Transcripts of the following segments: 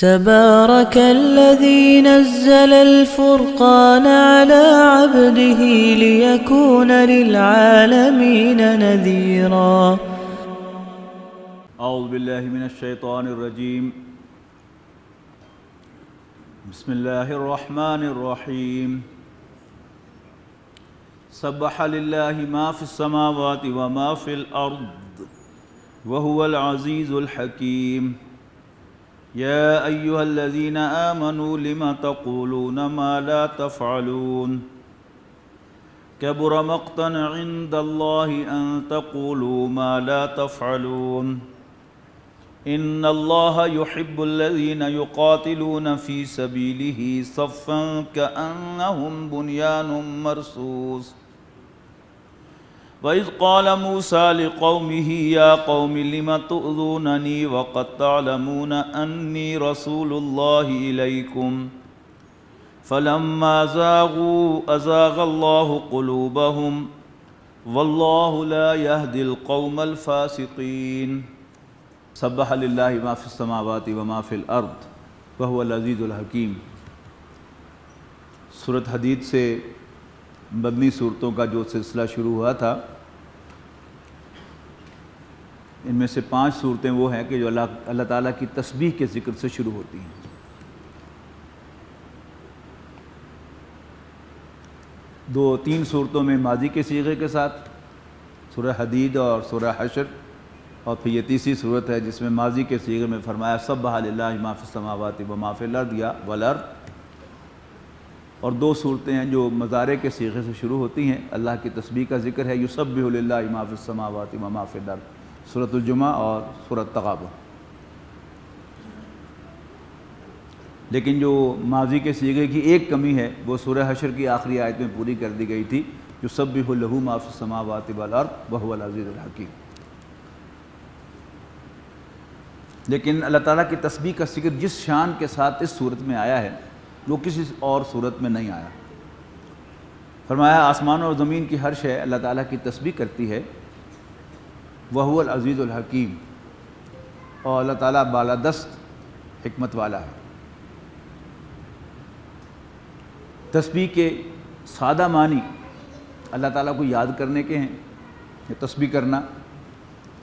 تبارك الذي نزل الفرقان على عبده ليكون للعالمين نذيرا. اعوذ باللہ من الشیطان الرجیم. بسم اللہ الرحمن الرحیم. سبح للہ ما فی السماوات وما فی الارض وهو العزیز الحکیم. یا ایہا الذین آمنوا لم تقولون ما لا تفعلون. کبر مقتا عند اللہ ان تقولوا ما لا تفعلون. ان اللہ یحب الذین یقاتلون فی سبیلہ صفا کأنہم بنیان مرصوص. وَإِذْ قَالَ مُوسَىٰ لِقَوْمِهِ يَا قَوْمِ لِمَ تُؤْذُونَنِي وَقَدْ تَعْلَمُونَ أَنِّي رَسُولُ اللَّهِ إِلَيْكُمْ فَلَمَّا زَاغُوا أَزَاغَ اللَّهُ قُلُوبَهُمْ وَاللَّهُ لَا يَهْدِي الْقَوْمَ الْفَاسِقِينَ. سبح للہ ما فی السماوات وما فی الارض وهو العزیز الحکیم. سورۃ حدید سے مدنی صورتوں کا جو سلسلہ شروع ہوا تھا، ان میں سے 5 صورتیں وہ ہیں کہ جو اللہ تعالیٰ کی تسبیح کے ذکر سے شروع ہوتی ہیں. تین صورتوں میں ماضی کے صیغے کے ساتھ، سورہ حدید اور سورہ حشر، اور پھر یہ تیسری صورت ہے جس میں ماضی کے صیغے میں فرمایا سبح للہ ما فی السماوات وما فی الارض یا والارض. اور 2 صورتیں ہیں جو مضارع کے صیغے سے شروع ہوتی ہیں. اللہ کی تسبیح کا ذکر ہے یسبح للہ ما فی السماوات وما فی الارض، سورۃ الجمعہ اور سورۃ تغابن. لیکن جو ماضی کے صیغے کی ایک کمی ہے وہ سورہ حشر کی آخری آیت میں پوری کر دی گئی تھی، یسبح لہ ما فی السماوات والارض وہو العزیز الحکیم. لیکن اللہ تعالیٰ کی تسبیح کا ذکر جس شان کے ساتھ اس صورت میں آیا ہے وہ کسی اور صورت میں نہیں آیا. فرمایا آسمان اور زمین کی ہر شے اللہ تعالیٰ کی تسبیح کرتی ہے، وَهُوَ الْعَزِيزُ الْحَكِيمُ، اور اللہ تعالیٰ بالادست حکمت والا ہے. تسبیح کے سادہ معنی اللہ تعالیٰ کو یاد کرنے کے ہیں. یہ تسبیح کرنا،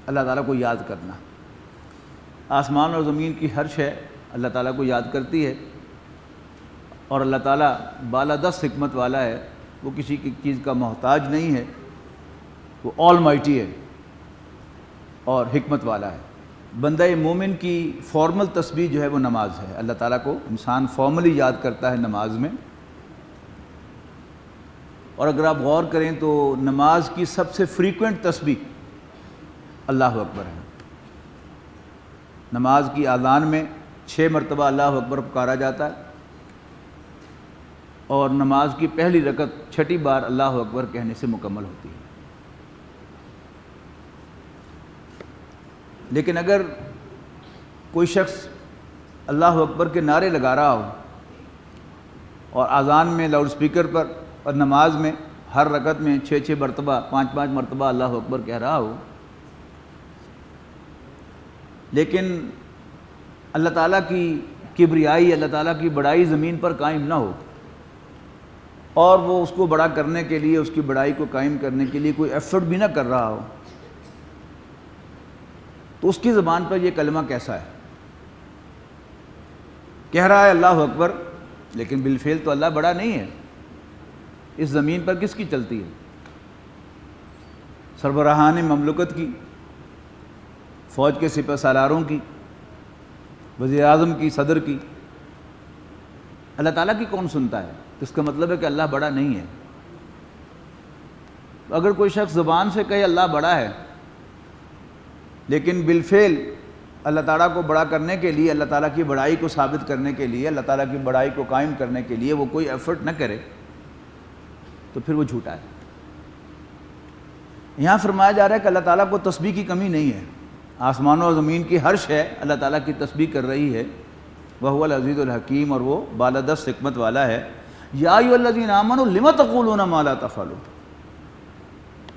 اللہ تعالیٰ کو یاد کرنا. آسمان اور زمین کی ہر شے اللہ تعالیٰ کو یاد کرتی ہے، اور اللہ تعالیٰ بالادست حکمت والا ہے. وہ کسی کی چیز کا محتاج نہیں ہے، وہ آل مائٹی ہے اور حکمت والا ہے. بندہ مومن کی فارمل تسبیح جو ہے وہ نماز ہے. اللہ تعالیٰ کو انسان فارملی یاد کرتا ہے نماز میں. اور اگر آپ غور کریں تو نماز کی سب سے فریکوینٹ تسبیح اللہ اکبر ہے. نماز کی اذان میں 6 مرتبہ اللہ اکبر پکارا جاتا ہے، اور نماز کی پہلی رکعت 6ٹی بار اللہ اکبر کہنے سے مکمل ہوتی ہے. لیکن اگر کوئی شخص اللہ اکبر کے نعرے لگا رہا ہو اور اذان میں لاؤڈ سپیکر پر اور نماز میں ہر رکعت میں 6 مرتبہ 5 مرتبہ اللہ اکبر کہہ رہا ہو، لیکن اللہ تعالیٰ کی کبریائی، اللہ تعالیٰ کی بڑائی زمین پر قائم نہ ہو، اور وہ اس کو بڑا کرنے کے لیے، اس کی بڑائی کو قائم کرنے کے لیے کوئی ایفرٹ بھی نہ کر رہا ہو، تو اس کی زبان پر یہ کلمہ کیسا ہے؟ کہہ رہا ہے اللہ اکبر، لیکن بالفعل تو اللہ بڑا نہیں ہے. اس زمین پر کس کی چلتی ہے؟ سربراہان مملکت کی، فوج کے سپہ سالاروں کی، وزیر اعظم کی، صدر کی. اللہ تعالیٰ کی کون سنتا ہے؟ تو اس کا مطلب ہے کہ اللہ بڑا نہیں ہے. اگر کوئی شخص زبان سے کہے اللہ بڑا ہے، لیکن بالفعل اللہ تعالیٰ کو بڑا کرنے کے لیے، اللہ تعالیٰ کی بڑائی کو ثابت کرنے کے لیے، اللہ تعالیٰ کی بڑائی کو قائم کرنے کے لیے وہ کوئی ایفرٹ نہ کرے، تو پھر وہ جھوٹا ہے. یہاں فرمایا جا رہا ہے کہ اللہ تعالیٰ کو تسبیح کی کمی نہیں ہے. آسمانوں اور زمین کی ہر شے اللہ تعالیٰ کی تسبیح کر رہی ہے. وَهُوَ الْعَزِيزُ الْحَكِيمُ، اور وہ بالادست حکمت والا ہے. یا ایھا الذین آمنوا لم تقولون ما لا تفعلون،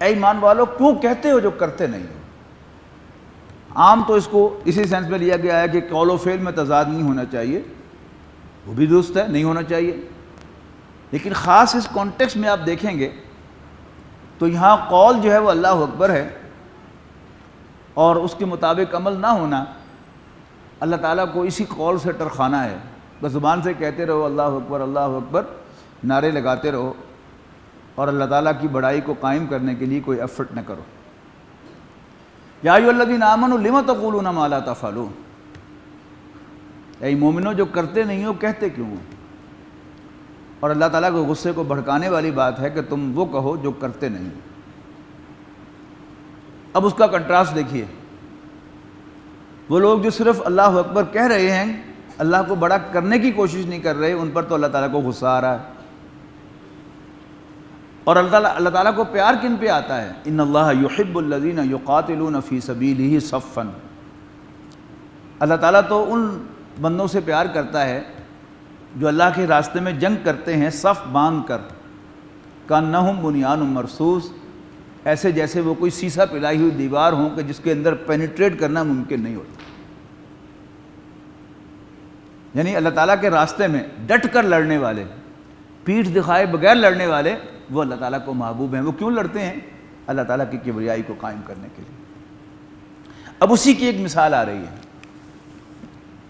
اے ایمان والو کیوں کہتے ہو جو کرتے نہیں ہو. عام تو اس کو اسی سینس میں لیا گیا ہے کہ قول و فعل میں تضاد نہیں ہونا چاہیے، وہ بھی درست ہے، نہیں ہونا چاہیے، لیکن خاص اس کانٹیکسٹ میں آپ دیکھیں گے تو یہاں قول جو ہے وہ اللہ اکبر ہے، اور اس کے مطابق عمل نہ ہونا اللہ تعالیٰ کو اسی قول سے ٹرخانہ ہے۔ بس زبان سے کہتے رہو اللہ اکبر، نعرے لگاتے رہو، اور اللہ تعالیٰ کی بڑائی کو قائم کرنے کے لیے کوئی ایفرٹ نہ کرو۔ یا ایھا الذین آمنوا لم تقولون ما لا تفعلون، اے مومنو جو کرتے نہیں ہو کہتے کیوں ہو؟ اور اللہ تعالیٰ کو غصے کو بھڑکانے والی بات ہے کہ تم وہ کہو جو کرتے نہیں ہو۔ اب اس کا کنٹراسٹ دیکھیے، وہ لوگ جو صرف اللہ اکبر کہہ رہے ہیں، اللہ کو بڑا کرنے کی کوشش نہیں کر رہے، ان پر تو اللہ تعالیٰ کو غصہ آ رہا ہے۔ اور اللہ تعالیٰ کو پیار کن پہ آتا ہے؟ ان اللہ یحب الذین یقاتلون فی سبیلہ صفا، اللہ تعالیٰ تو ان بندوں سے پیار کرتا ہے جو اللہ کے راستے میں جنگ کرتے ہیں صف باندھ کر، کانہم بنیان مرصوص، ایسے جیسے وہ کوئی سیسا پلائی ہوئی دیوار ہوں کہ جس کے اندر پینیٹریٹ کرنا ممکن نہیں ہوتا۔ یعنی اللہ تعالیٰ کے راستے میں ڈٹ کر لڑنے والے، پیٹھ دکھائے بغیر لڑنے والے، وہ اللہ تعالیٰ کو محبوب ہیں۔ وہ کیوں لڑتے ہیں؟ اللہ تعالیٰ کی کبریائی کو قائم کرنے کے لیے۔ اب اسی کی ایک مثال آ رہی ہے،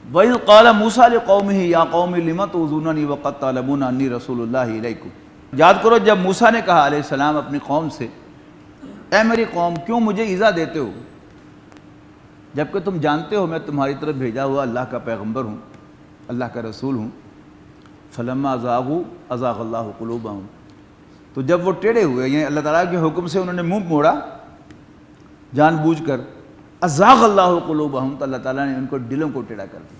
وَإِذْ قَالَ مُوسَىٰ لِقَوْمِهِ يَا قَوْمِ لِمَ تُؤْذُونَنِي وَقَدْ تَعْلَمُونَ أَنِّي رَسُولُ اللَّهِ إِلَيْكُمْ۔ یاد کرو جب موسیٰ نے کہا علیہ السلام اپنی قوم سے، اے میری قوم کیوں مجھے ایذا دیتے ہو جبکہ تم جانتے ہو میں تمہاری طرف بھیجا ہوا اللہ کا پیغمبر ہوں، اللہ کا رسول ہوں۔ فَلَمَّا زَاغُوا أَزَاغَ اللَّهُ قُلُوبَهُمْ، تو جب وہ ٹیڑھے ہوئے، یعنی اللہ تعالیٰ کے حکم سے انہوں نے منہ موڑا جان بوجھ کر، أَزَاغَ اللَّهُ قُلُوبَهُمْ، تو اللہ تعالیٰ نے ان کو دلوں کو ٹیڑھا کر دیا۔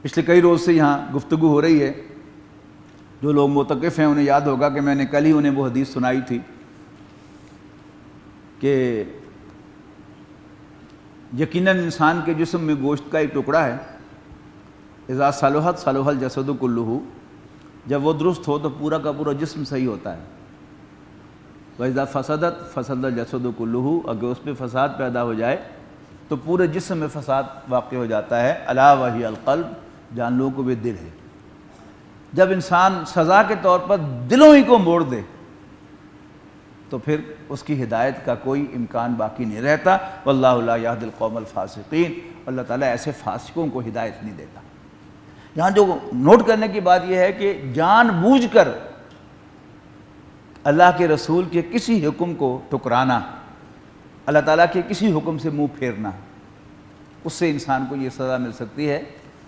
پچھلے کئی روز سے یہاں گفتگو ہو رہی ہے، جو لوگ معتکف ہیں انہیں یاد ہوگا کہ میں نے کل ہی انہیں وہ حدیث سنائی تھی کہ یقیناً انسان کے جسم میں گوشت کا ایک ٹکڑا ہے، اذا صلحت صلح الجسد کلہ، جب وہ درست ہو تو پورا کا پورا جسم صحیح ہوتا ہے۔ وَإِذَا فَسَدَتْ فَسَدَ الْجَسَدُ كُلُّهُ، اگر اس پہ فساد پیدا ہو جائے تو پورے جسم میں فساد واقع ہو جاتا ہے۔ الا وہی القلب، جان لو کو وہ دل ہے۔ جب انسان سزا کے طور پر دلوں ہی کو موڑ دے تو پھر اس کی ہدایت کا کوئی امکان باقی نہیں رہتا۔ واللہ لا یہدی القوم الفاسقین، اللہ تعالیٰ ایسے فاسقوں کو ہدایت نہیں دیتا۔ یہاں جو نوٹ کرنے کی بات یہ ہے کہ جان بوجھ کر اللہ کے رسول کے کسی حکم کو ٹکرانا، اللہ تعالیٰ کے کسی حکم سے منہ پھیرنا، اس سے انسان کو یہ سزا مل سکتی ہے۔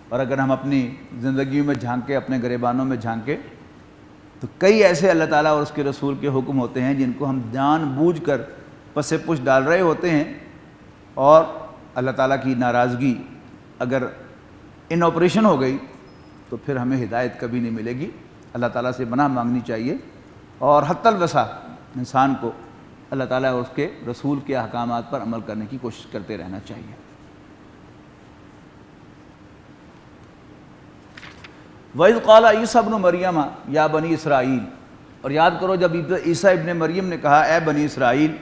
اور اگر ہم اپنی زندگیوں میں جھانکیں، اپنے گریبانوں میں جھانکیں، تو کئی ایسے اللہ تعالیٰ اور اس کے رسول کے حکم ہوتے ہیں جن کو ہم جان بوجھ کر پس پش ڈال رہے ہوتے ہیں، اور اللہ تعالیٰ کی ناراضگی اگر ان آپریشن ہو گئی تو پھر ہمیں ہدایت کبھی نہیں ملے گی۔ اللہ تعالیٰ سے پناہ مانگنی چاہیے، اور حتی الوسع انسان کو اللہ تعالیٰ اور اس کے رسول کے احکامات پر عمل کرنے کی کوشش کرتے رہنا چاہیے۔ وَإِذْ قَالَ عِيسَىٰ ابْنُ مَرْيَمَ يَا بَنِي اسرائیل، اور یاد کرو جب عیسیٰ ابن مریم نے کہا اے بنی اسرائیل،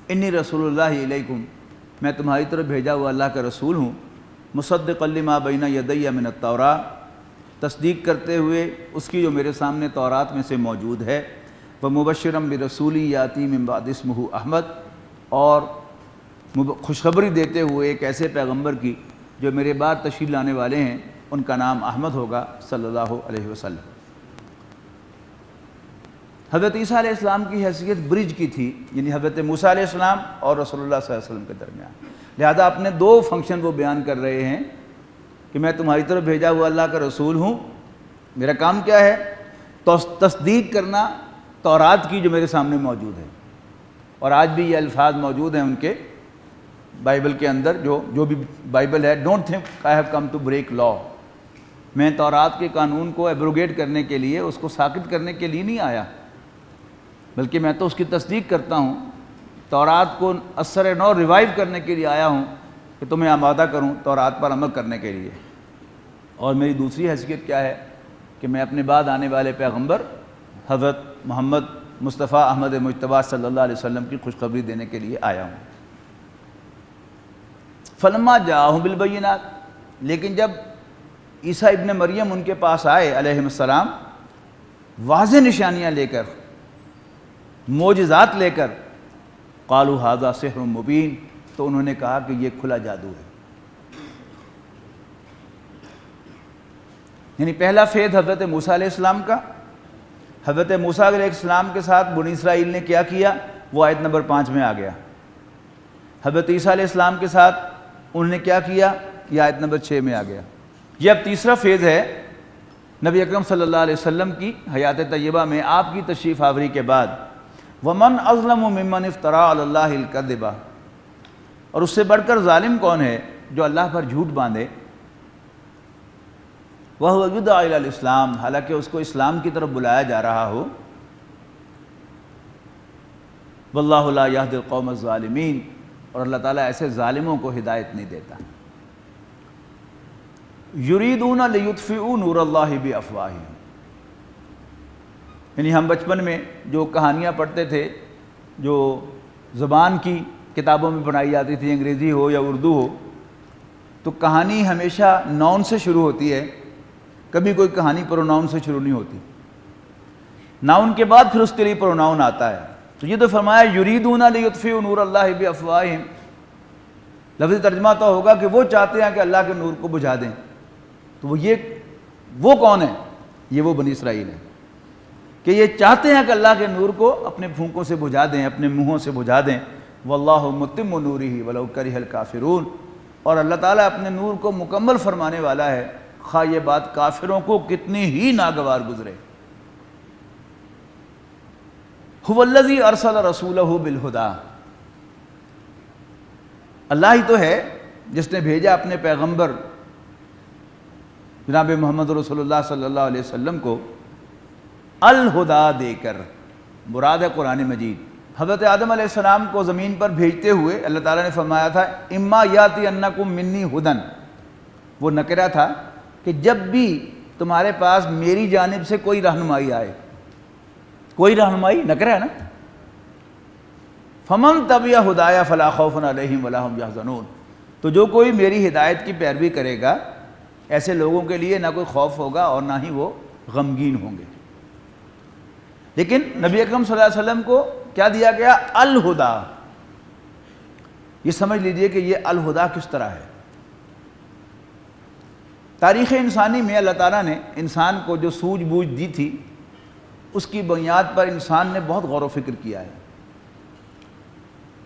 انی رسول اللہ الیکم، میں تمہاری طرف بھیجا ہوا اللہ کا رسول ہوں، مصدقا لما بین یدی من التوراۃ، تصدیق کرتے ہوئے اس کی جو میرے سامنے تورات میں سے موجود ہے، ومبشرا برسول یاتی من بعد اسمہ احمد، اور خوشخبری دیتے ہوئے ایک ایسے پیغمبر کی جو میرے بعد تشریف لانے والے ہیں، ان کا نام احمد ہوگا صلی اللہ علیہ وسلم۔ حضرت عیسیٰ علیہ السلام کی حیثیت برج کی تھی، یعنی حضرت موسیٰ علیہ السلام اور رسول اللہ صلی اللہ علیہ وسلم کے درمیان، لہذا اپنے دو فنکشن وہ بیان کر رہے ہیں کہ میں تمہاری طرف بھیجا ہوا اللہ کا رسول ہوں، میرا کام کیا ہے؟ تو تصدیق کرنا تورات کی جو میرے سامنے موجود ہے، اور آج بھی یہ الفاظ موجود ہیں ان کے بائبل کے اندر، جو بھی بائبل ہے، don't think I have come to break law, میں تورات کے قانون کو ایبروگیٹ کرنے کے لیے، اس کو ساقط کرنے کے لیے نہیں آیا، بلکہ میں تو اس کی تصدیق کرتا ہوں، تورات کو اثر نو ریوائیو کرنے کے لیے آیا ہوں کہ تمہیں آمادہ کروں تورات پر عمل کرنے کے لیے۔ اور میری دوسری حیثیت کیا ہے کہ میں اپنے بعد آنے والے پیغمبر حضرت محمد مصطفیٰ احمد مجتبیٰ صلی اللہ علیہ وسلم کی خوشخبری دینے کے لیے آیا ہوں۔ فلما جاءہم بالبینات، لیکن جب عیسیٰ ابن مریم ان کے پاس آئے علیہ السلام واضح نشانیاں لے کر، معجزات لے کر، قالوا ھذا سحر مبین، تو انہوں نے کہا کہ یہ کھلا جادو ہے۔ یعنی پہلا فیض حضرت موسیٰ علیہ السلام کا، حضرت موسیٰ علیہ السلام کے ساتھ بنی اسرائیل نے کیا کیا وہ آیت نمبر 5 میں آ گیا۔ حضرت عیسیٰ علیہ السلام کے ساتھ انہوں نے کیا کیا یہ آیت نمبر 6 میں آ گیا۔ یہ اب تیسرا فیض ہے نبی اکرم صلی اللہ علیہ وسلم کی حیات طیبہ میں آپ کی تشریف آوری کے بعد۔ وَمَنْ أَظْلَمُ مِمَّنِ افْتَرَىٰ عَلَى اللَّهِ الْكَذِبَ، اور اس سے بڑھ کر ظالم کون ہے جو اللہ پر جھوٹ باندھے۔ وَهُوَ يُدْعَىٰ إِلَى الْإِسْلَامِ، حالانکہ اس کو اسلام کی طرف بلایا جا رہا ہو۔ وَاللَّهُ لَا يَهْدِي الْقَوْمَ الظَّالِمِينَ، اور اللہ تعالیٰ ایسے ظالموں کو ہدایت نہیں دیتا۔ یریدون لیطفئوا نور اللہ بافواہہم، یعنی ہم بچپن میں جو کہانیاں پڑھتے تھے جو زبان کی کتابوں میں پڑھائی جاتی تھی، انگریزی ہو یا اردو ہو، تو کہانی ہمیشہ ناؤن سے شروع ہوتی ہے، کبھی کوئی کہانی پروناؤن سے شروع نہیں ہوتی، ناؤن کے بعد پھر اس کے لیے پروناؤن آتا ہے۔ تو یہ تو فرمایا یریدون لیطفئوا نور اللہ بافواہہم، لفظی ترجمہ تو ہوگا کہ وہ چاہتے ہیں کہ اللہ کے نور کو بجھا دیں۔ تو وہ کون ہے؟ یہ وہ بنی اسرائیل ہے کہ یہ چاہتے ہیں کہ اللہ کے نور کو اپنے پھونکوں سے بجھا دیں، اپنے منہوں سے بجھا دیں۔ واللہ متم نورہ ولو کرہ الکافرون، اور اللہ تعالیٰ اپنے نور کو مکمل فرمانے والا ہے، خواہ یہ بات کافروں کو کتنی ہی ناگوار گزرے۔ ھو الذی ارسل رسولہ بالھدی، اللہ ہی تو ہے جس نے بھیجا اپنے پیغمبر جناب محمد رسول اللہ صلی اللہ علیہ وسلم کو الہدیٰ دے کر، مراد ہے قرآن مجید۔ حضرت آدم علیہ السلام کو زمین پر بھیجتے ہوئے اللہ تعالیٰ نے فرمایا تھا اما یاتینکم منی ھدی، وہ نکرہ تھا کہ جب بھی تمہارے پاس میری جانب سے کوئی رہنمائی آئے، کوئی رہنمائی نکرہ ہے نا، فمن تبع ھدایا فلا خوف علیہم ولا ھم یحزنون، تو جو کوئی میری ہدایت کی پیروی کرے گا ایسے لوگوں کے لیے نہ کوئی خوف ہوگا اور نہ ہی وہ غمگین ہوں گے۔ لیکن نبی اکرم صلی اللہ علیہ وسلم کو کیا دیا گیا؟ الہدیٰ۔ یہ سمجھ لیجئے کہ یہ الہدیٰ کس طرح ہے۔ تاریخ انسانی میں اللہ تعالیٰ نے انسان کو جو سوجھ بوجھ دی تھی اس کی بنیاد پر انسان نے بہت غور و فکر کیا ہے،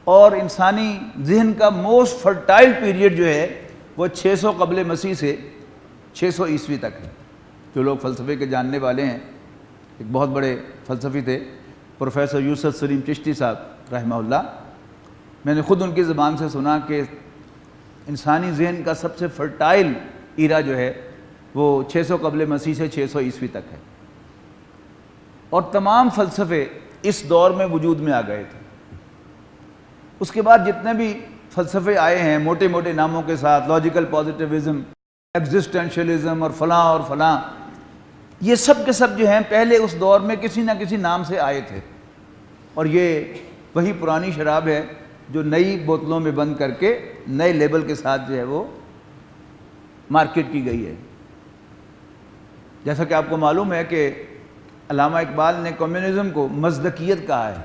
اور انسانی ذہن کا موسٹ فرٹائل پیریڈ جو ہے وہ 600 قبل مسیح سے 600 عیسوی تک ہے۔ جو لوگ فلسفے کے جاننے والے ہیں، ایک بہت بڑے فلسفی تھے پروفیسر یوسف سلیم چشتی صاحب رحمہ اللہ، میں نے خود ان کی زبان سے سنا کہ انسانی ذہن کا سب سے فرٹائل ایرا جو ہے وہ 600 قبل مسیح سے 600 عیسوی تک ہے، اور تمام فلسفے اس دور میں وجود میں آ گئے تھے۔ اس کے بعد جتنے بھی فلسفے آئے ہیں موٹے موٹے ناموں کے ساتھ، لاجیکل پازیٹیوزم، ایگزسٹینشلزم اور فلاں، یہ سب کے سب جو ہیں پہلے اس دور میں کسی نہ کسی نام سے آئے تھے، اور یہ وہی پرانی شراب ہے جو نئی بوتلوں میں بند کر کے نئے لیبل کے ساتھ جو ہے وہ مارکیٹ کی گئی ہے۔ جیسا کہ آپ کو معلوم ہے کہ علامہ اقبال نے کمیونزم کو مزدکیت کہا ہے۔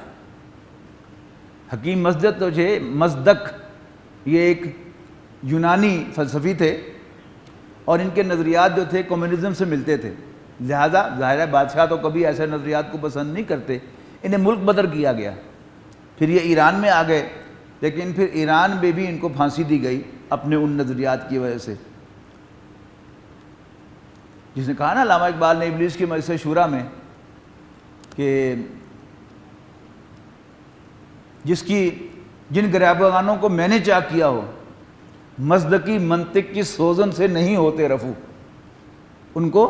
حکیم مزدک تو جو ہے مزدک، یہ ایک یونانی فلسفی تھے اور ان کے نظریات جو تھے کمیونزم سے ملتے تھے، لہذا ظاہر ہے بادشاہ تو کبھی ایسے نظریات کو پسند نہیں کرتے، انہیں ملک بدر کیا گیا، پھر یہ ایران میں آ گئے، لیکن پھر ایران میں بھی ان کو پھانسی دی گئی اپنے ان نظریات کی وجہ سے۔ جس نے کہا نا علامہ اقبال نے ابلیس کی مجلس شورا میں کہ جن گریبانوں کو میں نے چاک کیا ہو، مزدکی منطق کی سوزن سے نہیں ہوتے رفو، ان کو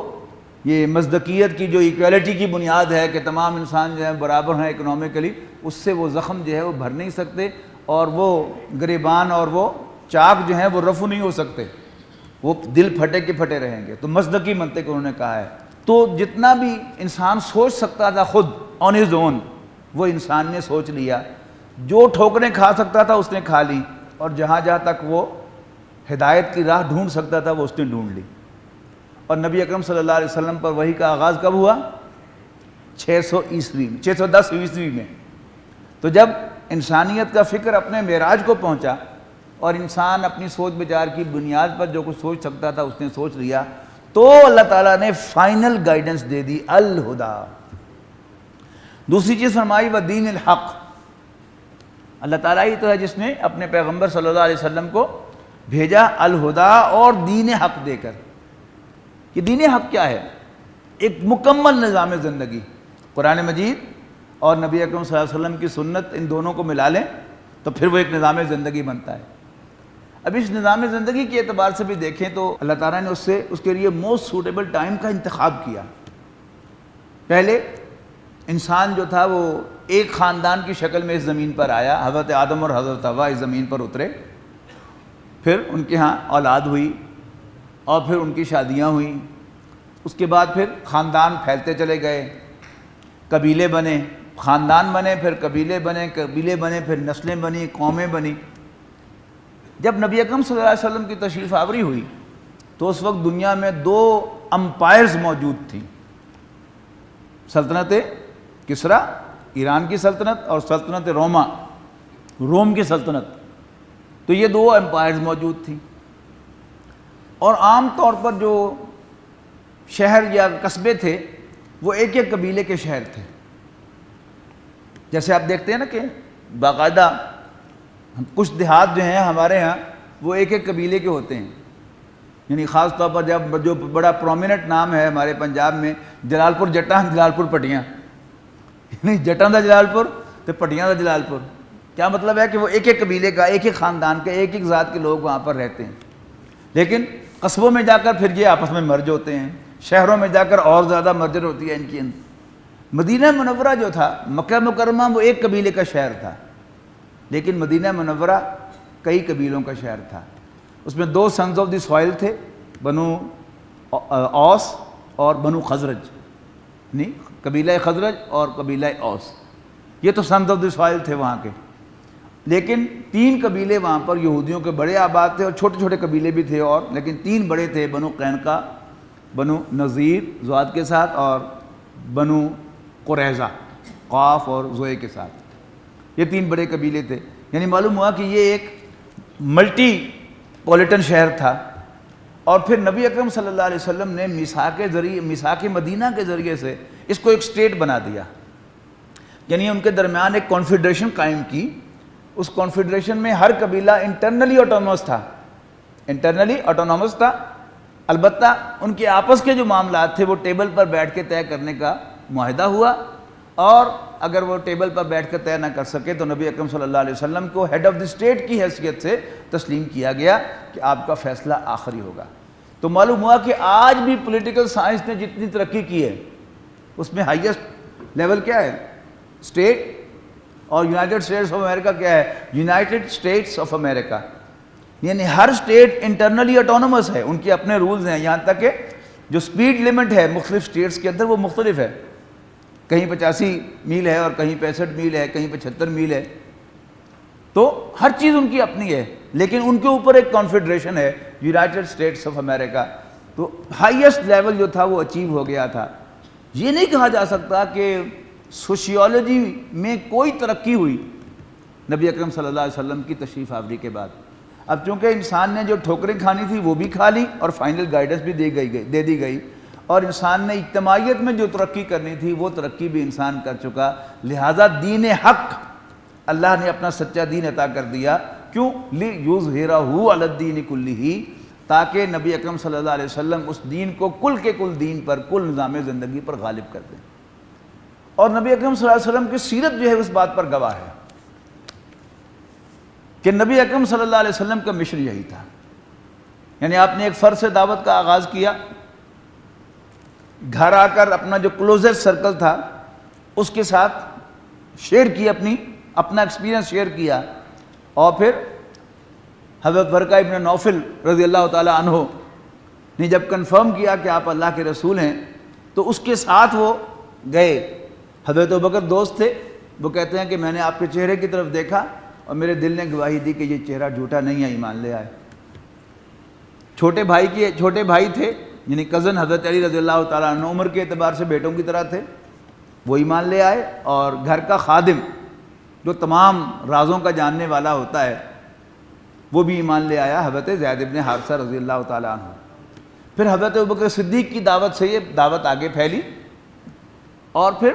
یہ مزدکیت کی جو ایکویلٹی کی بنیاد ہے کہ تمام انسان جو ہے برابر ہیں اکنامکلی، اس سے وہ زخم جو ہے وہ بھر نہیں سکتے، اور وہ گریبان اور وہ چاک جو ہیں وہ رفو نہیں ہو سکتے، وہ دل پھٹے کے پھٹے رہیں گے۔ تو مزدکی منطق انہوں نے کہا ہے۔ تو جتنا بھی انسان سوچ سکتا تھا خود آن ہز اون، وہ انسان نے سوچ لیا، جو ٹھوکریں کھا سکتا تھا اس نے کھا لی، اور جہاں جہاں تک وہ ہدایت کی راہ ڈھونڈ سکتا تھا وہ اس نے ڈھونڈ لی۔ اور نبی اکرم صلی اللہ علیہ وسلم پر وحی کا آغاز کب ہوا؟ 610 عیسوی میں۔ تو جب انسانیت کا فکر اپنے معراج کو پہنچا اور انسان اپنی سوچ بچار کی بنیاد پر جو کچھ سوچ سکتا تھا اس نے سوچ لیا، تو اللہ تعالیٰ نے فائنل گائیڈنس دے دی، الہدا۔ دوسری چیز فرمائی والدین الحق، اللہ تعالیٰ ہی تو ہے جس نے اپنے پیغمبر صلی اللہ علیہ وسلم کو بھیجا الہدا اور دین حق دے کر۔ یہ دین حق کیا ہے؟ ایک مکمل نظام زندگی۔ قرآن مجید اور نبی اکرم صلی اللہ علیہ وسلم کی سنت، ان دونوں کو ملا لیں تو پھر وہ ایک نظام زندگی بنتا ہے۔ اب اس نظام زندگی کے اعتبار سے بھی دیکھیں تو اللہ تعالیٰ نے اس کے لیے موسٹ سوٹیبل ٹائم کا انتخاب کیا۔ پہلے انسان جو تھا وہ ایک خاندان کی شکل میں اس زمین پر آیا، حضرت آدم اور حضرت حوا اس زمین پر اترے، پھر ان کے ہاں اولاد ہوئی اور پھر ان کی شادیاں ہوئیں، اس کے بعد پھر خاندان پھیلتے چلے گئے، قبیلے بنے، خاندان بنے، پھر قبیلے بنے، پھر نسلیں بنی، قومیں بنی۔ جب نبی اکرم صلی اللہ علیہ وسلم کی تشریف آوری ہوئی تو اس وقت دنیا میں 2 امپائرز موجود تھیں، سلطنت کسریٰ ایران کی سلطنت اور سلطنت روم کی سلطنت۔ تو یہ 2 امپائرز موجود تھیں، اور عام طور پر جو شہر یا قصبے تھے وہ ایک ایک قبیلے کے شہر تھے۔ جیسے آپ دیکھتے ہیں نا کہ باقاعدہ کچھ دیہات جو ہیں ہمارے ہاں وہ ایک ایک قبیلے کے ہوتے ہیں، یعنی خاص طور پر جب جو بڑا پرومیننٹ نام ہے ہمارے پنجاب میں جلال پور جٹاں، جلال پور پٹیاں، یعنی جٹاں دا جلال پور تو پٹیاں دا جلال پور۔ کیا مطلب ہے کہ وہ ایک ایک قبیلے کا، ایک ایک خاندان کے، ایک ایک ذات کے لوگ وہاں پر رہتے ہیں۔ لیکن قصبوں میں جا کر پھر یہ آپس میں مرج ہوتے ہیں، شہروں میں جا کر اور زیادہ مرجر ہوتی ہے ان کی۔ مدینہ منورہ جو تھا، مکہ مکرمہ، وہ ایک قبیلے کا شہر تھا، لیکن مدینہ منورہ کئی قبیلوں کا شہر تھا۔ اس میں 2 سنز آف دی سوائل تھے، بنو اوس اور بنو خزرج، نہیں قبیلہ خزرج اور قبیلہ اوس، یہ تو سنز آف دی سوائل تھے وہاں کے۔ لیکن 3 قبیلے وہاں پر یہودیوں کے بڑے آباد تھے، اور چھوٹے چھوٹے قبیلے بھی تھے، اور لیکن 3 بڑے تھے، بنو قینقاع، بنو نذیر زواد کے ساتھ، اور بنو قریظہ قاف اور زوئے کے ساتھ۔ یہ 3 بڑے قبیلے تھے، یعنی معلوم ہوا کہ یہ ایک ملٹی پولیٹن شہر تھا۔ اور پھر نبی اکرم صلی اللہ علیہ وسلم نے میثاق مدینہ کے ذریعے سے اس کو ایک سٹیٹ بنا دیا، یعنی ان کے درمیان ایک کانفیڈریشن قائم کی۔ اس کانفیڈریشن میں ہر قبیلہ انٹرنلی آٹونومس تھا، البتہ ان کے آپس کے جو معاملات تھے وہ ٹیبل پر بیٹھ کے طے کرنے کا معاہدہ ہوا، اور اگر وہ ٹیبل پر بیٹھ کر طے نہ کر سکے تو نبی اکرم صلی اللہ علیہ وسلم کو ہیڈ آف دی اسٹیٹ کی حیثیت سے تسلیم کیا گیا کہ آپ کا فیصلہ آخری ہوگا۔ تو معلوم ہوا کہ آج بھی پولیٹیکل سائنس نے جتنی ترقی کی ہے اس میں ہائیسٹ لیول کیا ہے؟ اسٹیٹ۔ اور یونائٹڈ اسٹیٹس آف امریکہ کیا ہے؟ یونائٹڈ اسٹیٹس آف امریکہ، یعنی ہر اسٹیٹ انٹرنلی آٹونومس ہے، ان کے اپنے رولز ہیں، یہاں تک کہ جو سپیڈ لیمٹ ہے مختلف اسٹیٹس کے اندر وہ مختلف ہے، کہیں 85 میل ہے اور کہیں 65 میل ہے، کہیں 75 میل ہے، تو ہر چیز ان کی اپنی ہے، لیکن ان کے اوپر ایک کانفیڈریشن ہے، یونائٹڈ اسٹیٹس آف امریکہ۔ تو ہائیسٹ لیول جو تھا وہ اچیو ہو گیا تھا۔ یہ نہیں کہا جا سکتا کہ سوشیولوجی میں کوئی ترقی ہوئی نبی اکرم صلی اللہ علیہ وسلم کی تشریف آوری کے بعد۔ اب چونکہ انسان نے جو ٹھوکریں کھانی تھی وہ بھی کھا لی اور فائنل گائیڈنس بھی دے دی گئی، اور انسان نے اجتماعیت میں جو ترقی کرنی تھی وہ ترقی بھی انسان کر چکا، لہذا دین حق اللہ نے اپنا سچا دین عطا کر دیا۔ کیوں؟ لِیُظْہِرَہُ عَلَى الدِّینِ کُلِّہ، تاکہ نبی اکرم صلی اللہ علیہ وسلم اس دین کو کل کے کل دین پر، کل نظام زندگی پر غالب کر دیں۔ اور نبی اکرم صلی اللہ علیہ وسلم کی سیرت جو ہے اس بات پر گواہ ہے کہ نبی اکرم صلی اللہ علیہ وسلم کا مشن یہی تھا، یعنی آپ نے ایک فرد سے دعوت کا آغاز کیا، گھر آ کر اپنا جو کلوزسٹ سرکل تھا اس کے ساتھ شیئر کی، اپنا ایکسپیرینس شیئر کیا، اور پھر حضرت ورقہ ابن نوفل رضی اللہ تعالی عنہ نے جب کنفرم کیا کہ آپ اللہ کے رسول ہیں تو اس کے ساتھ وہ گئے۔ حضرت ابوبکر دوست تھے، وہ کہتے ہیں کہ میں نے آپ کے چہرے کی طرف دیکھا اور میرے دل نے گواہی دی کہ یہ چہرہ جھوٹا نہیں ہے، ایمان لے آئے۔ چھوٹے بھائی تھے، یعنی کزن حضرت علی رضی اللہ تعالیٰ عنہ، عمر کے اعتبار سے بیٹوں کی طرح تھے، وہ ایمان لے آئے، اور گھر کا خادم جو تمام رازوں کا جاننے والا ہوتا ہے وہ بھی ایمان لے آیا، حضرت زید بن حارثہ رضی اللہ تعالیٰ عنہ۔ پھر حضرت ابوبکر صدیق کی دعوت سے یہ دعوت آگے پھیلی، اور پھر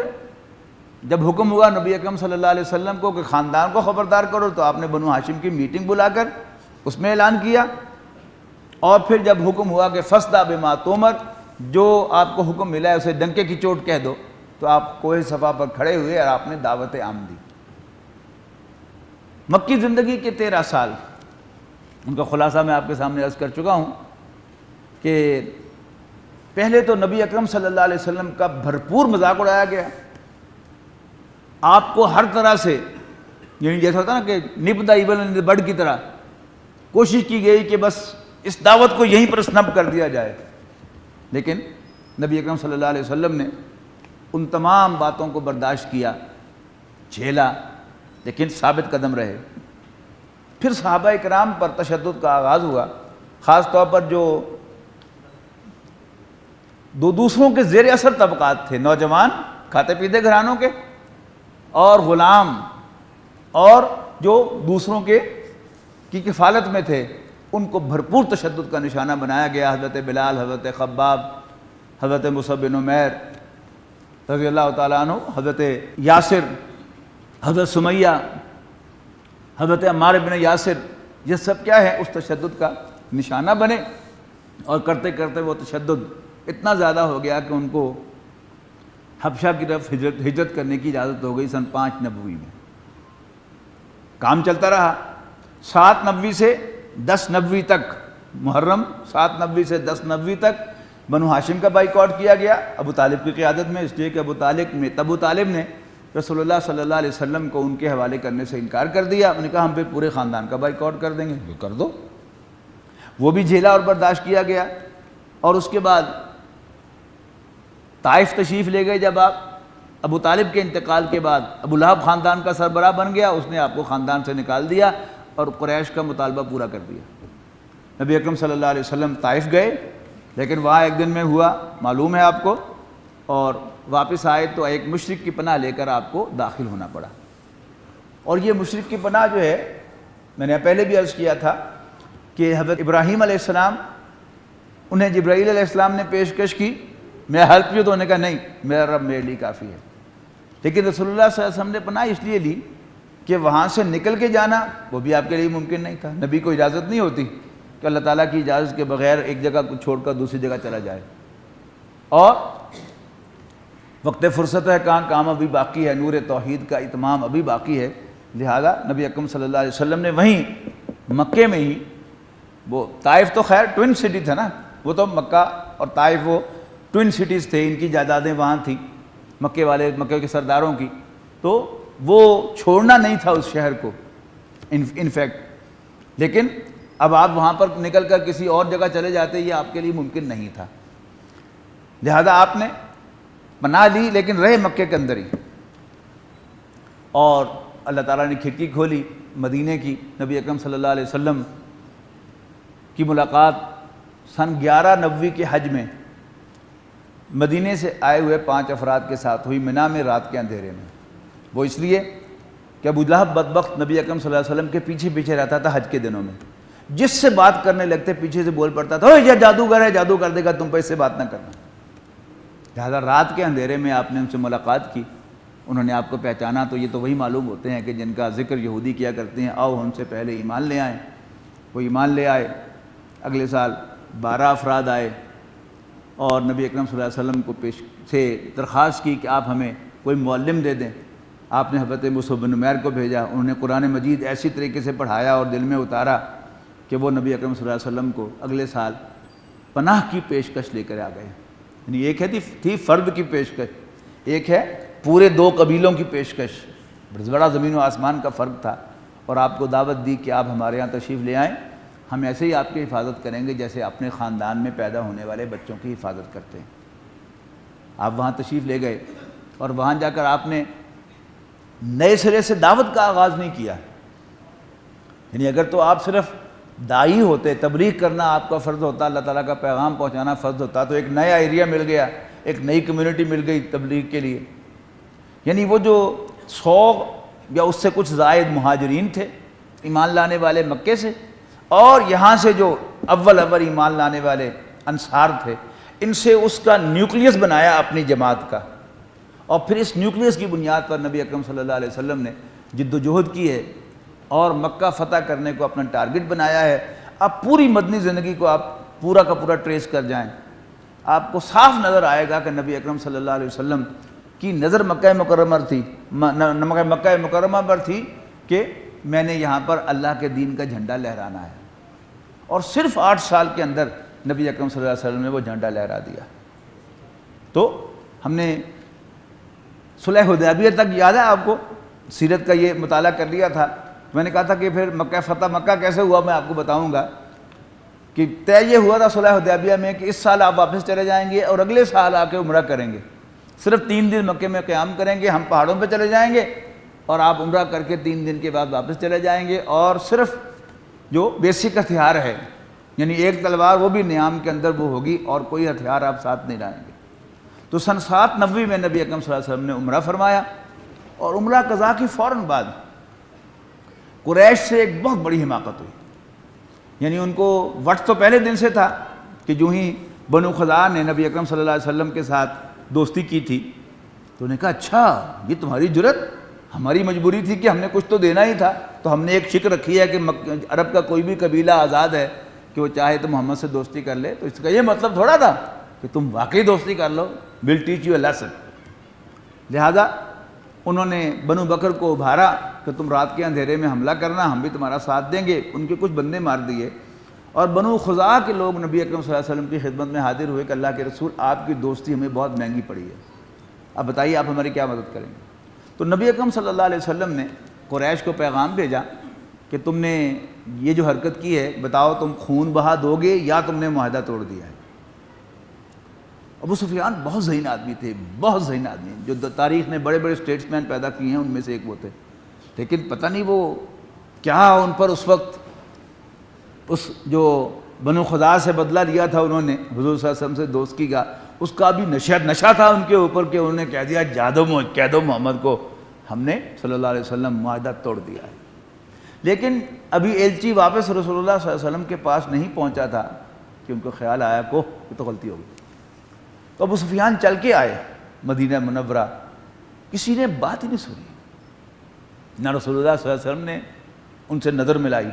جب حکم ہوا نبی اکرم صلی اللہ علیہ وسلم کو کہ خاندان کو خبردار کرو، تو آپ نے بنو ہاشم کی میٹنگ بلا کر اس میں اعلان کیا، اور پھر جب حکم ہوا کہ فاصدع بما تؤمر، جو آپ کو حکم ملا ہے اسے ڈنکے کی چوٹ کہہ دو، تو آپ کوہ صفا پر کھڑے ہوئے اور آپ نے دعوت عام دی۔ مکی زندگی کے 13 سال، ان کا خلاصہ میں آپ کے سامنے عرض کر چکا ہوں کہ پہلے تو نبی اکرم صلی اللہ علیہ وسلم کا بھرپور مذاق اڑایا گیا، آپ کو ہر طرح سے، یعنی جیسا ہوتا نا کہ نپ دا ایول ان دا بڈ کی طرح کوشش کی گئی کہ بس اس دعوت کو یہیں پر سنپ کر دیا جائے، لیکن نبی اکرم صلی اللہ علیہ وسلم نے ان تمام باتوں کو برداشت کیا، جھیلا، لیکن ثابت قدم رہے۔ پھر صحابہ اکرام پر تشدد کا آغاز ہوا، خاص طور پر جو دوسروں کے زیر اثر طبقات تھے، نوجوان کھاتے پیتے گھرانوں کے، اور غلام، اور جو دوسروں کی کفالت میں تھے، ان کو بھرپور تشدد کا نشانہ بنایا گیا۔ حضرت بلال، حضرت خباب، حضرت مصعب بن عمیر رضی اللہ تعالیٰ عنہ، حضرت یاسر، حضرت سمیہ، حضرت عمار بن یاسر، یہ سب کیا ہے اس تشدد کا نشانہ بنے، اور کرتے کرتے وہ تشدد اتنا زیادہ ہو گیا کہ ان کو حبشہ کی طرف ہجرت کرنے کی اجازت ہو گئی سن 5 نبوی میں۔ کام چلتا رہا 7 نبوی سے 10 نبوی تک، محرم 7 نبوی سے 10 نبوی تک بنو ہاشم کا بائیکاٹ کیا گیا ابو طالب کی قیادت میں، اس لیے کہ ابو طالب نے رسول اللہ صلی اللہ علیہ وسلم کو ان کے حوالے کرنے سے انکار کر دیا۔ انہوں نے کہا ہم پھر پورے خاندان کا بائیکاٹ کر دیں گے، وہ کر دو، وہ بھی جھیلا اور برداشت کیا گیا۔ اور اس کے بعد طائف تشریف لے گئے، جب آپ ابو طالب کے انتقال کے بعد ابو لہب خاندان کا سربراہ بن گیا، اس نے آپ کو خاندان سے نکال دیا اور قریش کا مطالبہ پورا کر دیا۔ نبی اکرم صلی اللہ علیہ وسلم طائف گئے، لیکن وہاں ایک دن میں ہوا معلوم ہے آپ کو، اور واپس آئے تو ایک مشرک کی پناہ لے کر آپ کو داخل ہونا پڑا۔ اور یہ مشرک کی پناہ جو ہے، میں نے پہلے بھی عرض کیا تھا کہ حضرت ابراہیم علیہ السلام، انہیں جبرائیل علیہ السلام نے پیشکش کی میں ہیلپ یو، تو انہوں نے کہا نہیں، میرا رب میرے لیے کافی ہے۔ لیکن رسول اللہ صلی اللہ علیہ وسلم نے پناہ اس لیے لی کہ وہاں سے نکل کے جانا وہ بھی آپ کے لیے ممکن نہیں تھا، نبی کو اجازت نہیں ہوتی کہ اللہ تعالیٰ کی اجازت کے بغیر ایک جگہ کو چھوڑ کر دوسری جگہ چلا جائے، اور وقت فرصت ہے، کام ابھی باقی ہے، نور توحید کا اتمام ابھی باقی ہے، لہذا نبی اکرم صلی اللہ علیہ وسلم نے وہیں مکے میں ہی، وہ طائف تو خیر ٹوئن سٹی تھا نا، وہ تو مکہ اور طائف وہ ٹوئن سٹیز تھے، ان کی جائیدادیں وہاں تھیں، مکے کے سرداروں کی، تو وہ چھوڑنا نہیں تھا اس شہر کو انفیکٹ، لیکن اب آپ وہاں پر نکل کر کسی اور جگہ چلے جاتے، یہ آپ کے لیے ممکن نہیں تھا، لہذا آپ نے پناہ لی، لیکن رہے مکے کے اندر ہی۔ اور اللہ تعالیٰ نے کھڑکی کھولی مدینے کی، نبی اکرم صلی اللہ علیہ وسلم کی ملاقات سن 11 نبوی کے حج میں مدینے سے آئے ہوئے 5 افراد کے ساتھ ہوئی، منی میں رات کے اندھیرے میں۔ وہ اس لیے کہ ابو لہب بدبخت نبی اکرم صلی اللہ علیہ وسلم کے پیچھے پیچھے رہتا تھا حج کے دنوں میں، جس سے بات کرنے لگتے پیچھے سے بول پڑتا تھا، یہ جادوگر ہے، جادو کر دے گا تم پہ، اس سے بات نہ کرنا۔ لہٰذا رات کے اندھیرے میں آپ نے ان سے ملاقات کی، انہوں نے آپ کو پہچانا، تو یہ تو وہی معلوم ہوتے ہیں کہ جن کا ذکر یہودی کیا کرتے ہیں، آؤ ہم سے پہلے ایمان لے آئیں۔ وہ ایمان لے آئے، اگلے سال 12 افراد آئے، اور نبی اکرم صلی اللہ علیہ وسلم کو پیش سے درخواست کی کہ آپ ہمیں کوئی معلم دے دیں۔ آپ نے حضرت مصعب بن عمیر کو بھیجا، انہوں نے قرآن مجید ایسی طریقے سے پڑھایا اور دل میں اتارا کہ وہ نبی اکرم صلی اللہ علیہ وسلم کو اگلے سال پناہ کی پیشکش لے کر آ گئے۔ یعنی ایک ہے تھی فرد کی پیشکش، ایک ہے پورے 2 قبیلوں کی پیشکش، بڑا زمین و آسمان کا فرق تھا، اور آپ کو دعوت دی کہ آپ ہمارے یہاں تشریف لے آئیں، ہم ایسے ہی آپ کی حفاظت کریں گے جیسے اپنے خاندان میں پیدا ہونے والے بچوں کی حفاظت کرتے ہیں۔ آپ وہاں تشریف لے گئے، اور وہاں جا کر آپ نے نئے سرے سے دعوت کا آغاز نہیں کیا. یعنی اگر تو آپ صرف داعی ہوتے, تبلیغ کرنا آپ کا فرض ہوتا, اللہ تعالیٰ کا پیغام پہنچانا فرض ہوتا, تو ایک نیا ایریا مل گیا, ایک نئی کمیونٹی مل گئی تبلیغ کے لیے. یعنی وہ جو 100 یا اس سے کچھ زائد مہاجرین تھے ایمان لانے والے مکے سے, اور یہاں سے جو اول ایمان لانے والے انصار تھے, ان سے اس کا نیوکلیس بنایا اپنی جماعت کا. اور پھر اس نیوکلیس کی بنیاد پر نبی اکرم صلی اللہ علیہ وسلم نے جد و جہد کی ہے اور مکہ فتح کرنے کو اپنا ٹارگٹ بنایا ہے. اب پوری مدنی زندگی کو آپ پورا کا پورا ٹریس کر جائیں, آپ کو صاف نظر آئے گا کہ نبی اکرم صلی اللہ علیہ وسلم کی نظر مکہ مکرمہ پر تھی کہ میں نے یہاں پر اللہ کے دین کا جھنڈا لہرانا ہے. اور صرف 8 سال کے اندر نبی اکرم صلی اللہ علیہ وسلم نے وہ جھنڈا لہرا دیا. تو ہم نے صلح حدیبیہ تک, یاد ہے آپ کو, سیرت کا یہ مطالعہ کر لیا تھا. میں نے کہا تھا کہ پھر مکہ فتح مکہ کیسے ہوا میں آپ کو بتاؤں گا. کہ طے یہ ہوا تھا صلح حدیبیہ میں کہ اس سال آپ واپس چلے جائیں گے اور اگلے سال آ کے عمرہ کریں گے. صرف 3 دن مکے میں قیام کریں گے, ہم پہاڑوں پہ چلے جائیں گے اور آپ عمرہ کر کے 3 دن کے بعد واپس چلے جائیں گے. اور صرف جو بیسک ہتھیار ہے, یعنی ایک تلوار, وہ بھی نیام کے اندر وہ ہوگی, اور کوئی ہتھیار آپ ساتھ نہیں لائیں گے. تو سن 790 میں نبی اکرم صلی اللہ علیہ وسلم نے عمرہ فرمایا. اور عمرہ قضا کی فوراً بعد قریش سے ایک بہت بڑی حماقت ہوئی. یعنی ان کو وقت تو پہلے دن سے تھا کہ جو ہی بنو خزاع نے نبی اکرم صلی اللہ علیہ وسلم کے ساتھ دوستی کی تھی, تو انہوں نے کہا اچھا یہ تمہاری جرت, ہماری مجبوری تھی کہ ہم نے کچھ تو دینا ہی تھا, تو ہم نے ایک شک رکھی ہے کہ عرب کا کوئی بھی قبیلہ آزاد ہے کہ وہ چاہے تو محمد سے دوستی کر لے. تو اس کا یہ مطلب تھوڑا تھا کہ تم واقعی دوستی کر لو, will teach you a lesson. لہذا انہوں نے بنو بکر کو ابھارا کہ تم رات کے اندھیرے میں حملہ کرنا, ہم بھی تمہارا ساتھ دیں گے. ان کے کچھ بندے مار دیے, اور بنو خزاع کے لوگ نبی اکرم صلی اللہ علیہ وسلم کی خدمت میں حاضر ہوئے کہ اللہ کے رسول آپ کی دوستی ہمیں بہت مہنگی پڑی ہے, اب بتائیے آپ ہماری کیا مدد کریں گے. تو نبی اکرم صلی اللہ علیہ وسلم نے قریش کو پیغام بھیجا کہ تم نے یہ جو حرکت کی ہے, بتاؤ تم خون بہا دو گے یا تم نے معاہدہ توڑ دیا ہے. ابو سفیان بہت ذہین آدمی تھے, بہت ذہین آدمی, جو تاریخ نے بڑے بڑے اسٹیٹس مین پیدا کیے ہیں ان میں سے ایک وہ تھے. لیکن پتہ نہیں وہ کیا ان پر اس وقت, اس جو بنو خزاع سے بدلہ لیا تھا انہوں نے حضور صلی اللہ علیہ وسلم سے دوستی کا, اس کا بھی نشہ تھا ان کے اوپر کہ انہوں نے کہہ دیا کہہ دو محمد کو ہم نے صلی اللہ علیہ وسلم معاہدہ توڑ دیا ہے. لیکن ابھی ایلچی واپس رسول اللہ صلی اللہ علیہ وسلم کے پاس نہیں پہنچا تھا کہ ان کو خیال آیا کہ یہ تو غلطی ہو گئی. تو ابو سفیان چل کے آئے مدینہ منورہ, کسی نے بات ہی نہیں سنی, نہ رسول اللہ صلی اللہ علیہ وسلم نے ان سے نظر ملائی,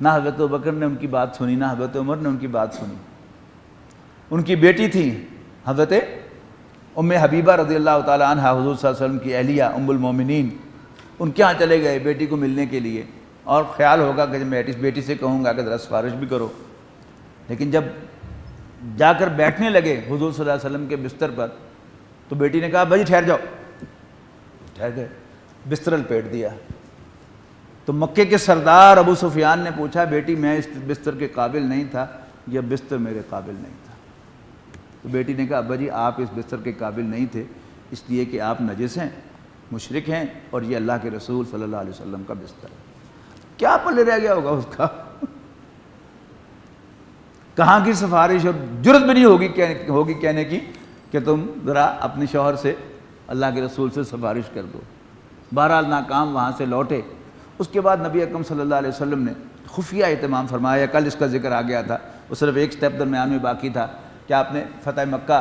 نہ حضرت ابوبکر نے ان کی بات سنی, نہ حضرت عمر نے ان کی بات سنی. ان کی بیٹی تھی حضرت ام حبیبہ رضی اللہ تعالی عنہ, حضور صلی اللہ علیہ وسلم کی اہلیہ ام المومنین, ان کے ہاں چلے گئے بیٹی کو ملنے کے لیے, اور خیال ہوگا کہ میں بیٹی سے کہوں گا کہ ذرا سفارش بھی کرو. لیکن جب جا کر بیٹھنے لگے حضور صلی اللہ علیہ وسلم کے بستر پر, تو بیٹی نے کہا بھائی ٹھہر جاؤ. ٹھہر گئے, بستر لپیٹ دیا. تو مکے کے سردار ابو سفیان نے پوچھا بیٹی میں اس بستر کے قابل نہیں تھا, یہ بستر میرے قابل نہیں تھا. تو بیٹی نے کہا ابا جی آپ اس بستر کے قابل نہیں تھے اس لیے کہ آپ نجس ہیں, مشرک ہیں, اور یہ اللہ کے رسول صلی اللہ علیہ وسلم کا بستر ہے. کیا پلے رہ گیا ہوگا اس کا, کہاں کی سفارش, اور جرت بھی نہیں ہوگی کہنے کی کہ تم ذرا اپنے شوہر سے اللہ کے رسول سے سفارش کر دو. بہرحال ناکام وہاں سے لوٹے. اس کے بعد نبی اکرم صلی اللہ علیہ وسلم نے خفیہ اہتمام فرمایا, کل اس کا ذکر آ گیا تھا, وہ صرف ایک سٹیپ درمیان میں باقی تھا کہ آپ نے فتح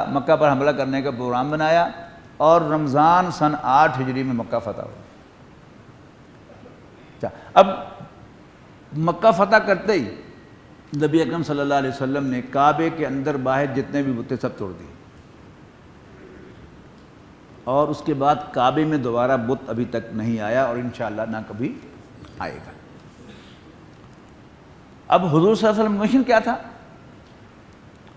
مکہ پر حملہ کرنے کا پروگرام بنایا, اور رمضان سن 8 ہجری میں مکہ فتح ہوا. اب مکہ فتح کرتے ہی نبی اکرم صلی اللہ علیہ وسلم نے کعبے کے اندر باہر جتنے بھی بت سب توڑ دیے, اور اس کے بعد کعبے میں دوبارہ بت ابھی تک نہیں آیا, اور انشاءاللہ نہ کبھی آئے گا. اب حضور صلی اللہ علیہ وسلم کا مشن کیا تھا؟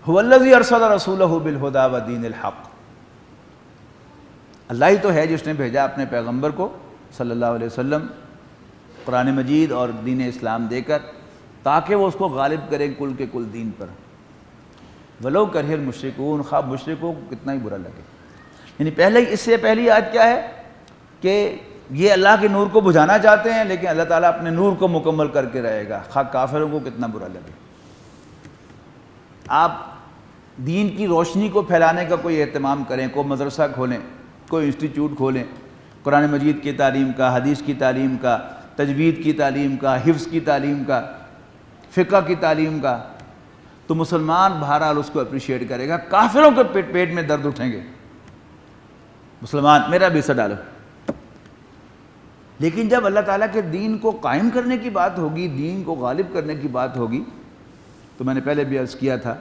هو الذی ارسل رسولہ بالہدی ودین الحق, اللہ ہی تو ہے جس نے بھیجا اپنے پیغمبر کو صلی اللہ علیہ وسلم قرآن مجید اور دین اسلام دے کر, تاکہ وہ اس کو غالب کریں کل کے کل دین پر, ولو کرہ المشرکون, خواہ مشرکوں کو کتنا ہی برا لگے. یعنی اس سے پہلی آیت کیا ہے کہ یہ اللہ کے نور کو بجھانا چاہتے ہیں، لیکن اللہ تعالیٰ اپنے نور کو مکمل کر کے رہے گا، خواہ کافروں کو کتنا برا لگے۔ آپ دین کی روشنی کو پھیلانے کا کوئی اہتمام کریں، کوئی مدرسہ کھولیں، کوئی انسٹیٹیوٹ کھولیں، قرآن مجید کی تعلیم کا، حدیث کی تعلیم کا، تجوید کی تعلیم کا، حفظ کی تعلیم کا، فقہ کی تعلیم کا، تو مسلمان بہرحال اس کو اپریشیٹ کرے گا۔ کافروں کے پیٹ میں درد اٹھیں گے، مسلمان میرا بھی حصہ ڈالو۔ لیکن جب اللہ تعالیٰ کے دین کو قائم کرنے کی بات ہوگی، دین کو غالب کرنے کی بات ہوگی، تو میں نے پہلے بھی عرض کیا تھا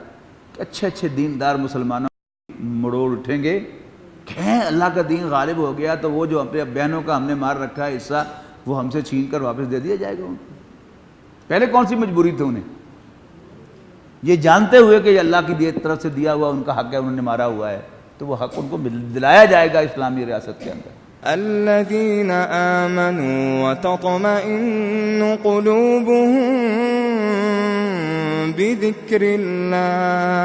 کہ اچھے اچھے دیندار مسلمانوں مڑوڑ اٹھیں گے کہ اللہ کا دین غالب ہو گیا تو وہ جو اپنے بہنوں کا ہم نے مار رکھا ہے حصہ وہ ہم سے چھین کر واپس دے دیا جائے گا ان کو۔ پہلے کون سی مجبوری تھی انہیں؟ یہ جانتے ہوئے کہ یہ اللہ کی طرف سے دیا ہوا ان کا حق ہے، انہوں نے مارا ہوا ہے، تو وہ حق ان کو دلایا جائے گا اسلامی ریاست کے اندر۔ الذين آمنوا وتطمئن قلوبهم بذكر الله